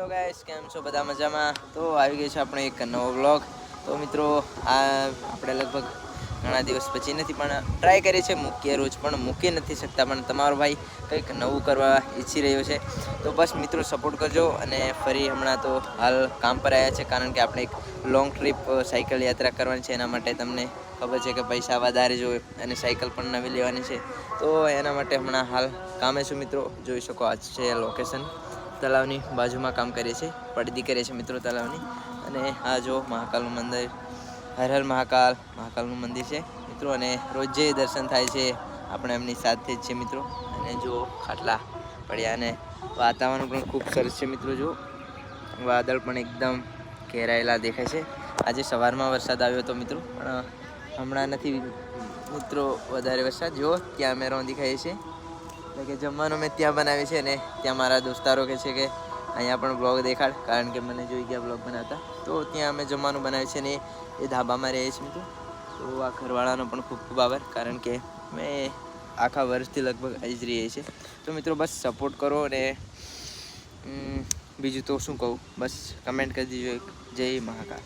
Hello guys, કેમ છો? બધા મજામાં? તો આવી ગઈ છે આપણો એક નવો વ્લોગ. તો મિત્રો આ આપણે લગભગ ઘણા દિવસ પછી નથી પણ ટ્રાય કરી છે મૂકીએ રોજ, પણ મૂકી નથી શકતા. પણ તમારો ભાઈ કંઈક નવું કરવા ઈચ્છી રહ્યો છે. તો બસ મિત્રો સપોર્ટ કરજો. અને ફરી હમણાં તો હાલ કામ પર આવ્યા છે, કારણ કે આપણે એક લોંગ ટ્રીપ સાયકલ યાત્રા કરવાની છે. એના માટે તમને ખબર છે કે પૈસા વધારે જોઈએ અને સાયકલ પણ નવી લેવાની છે. તો એના માટે હમણાં હાલ કામે છું મિત્રો. જોઈ શકો આ છે લોકેશન. તળાવની બાજુમાં કામ કરીએ છીએ, પડદી કરીએ છીએ મિત્રો તળાવની. અને આ જો મહાકાલનું મંદિર, હર હર મહાકાલ, મહાકાલનું મંદિર છે મિત્રો. અને રોજે દર્શન થાય છે આપણે એમની સાથે જ છે મિત્રો. અને જો ખાટલા પડ્યા અને વાતાવરણ પણ ખૂબ સરસ છે મિત્રો. જો વાદળ પણ એકદમ ઘેરાયેલા દેખાય છે. આજે સવારમાં વરસાદ આવ્યો હતો મિત્રો, પણ હમણાં નથી મિત્રો વધારે વરસાદ. જો ત્યાં અમે દેખાય છે, એટલે કે જમવાનું મેં ત્યાં બનાવી છે. અને ત્યાં મારા દોસ્તારો કહે છે કે અહીંયા પણ બ્લોગ દેખાડ, કારણ કે મને જોઈ ગયા બ્લોગ બનાવતા. તો ત્યાં અમે જમવાનું બનાવીએ છીએ અને એ ધાબામાં રહીએ છીએ મિત્રો. તો આ ઘરવાળાનો પણ ખૂબ ખૂબ આભાર, કારણ કે મેં આખા વર્ષથી લગભગ અહીં જ રહીએ છીએ. તો મિત્રો બસ સપોર્ટ કરો. અને બીજું તો શું કહું, બસ કમેન્ટ કરી દીજો એક જય મહાકાલ.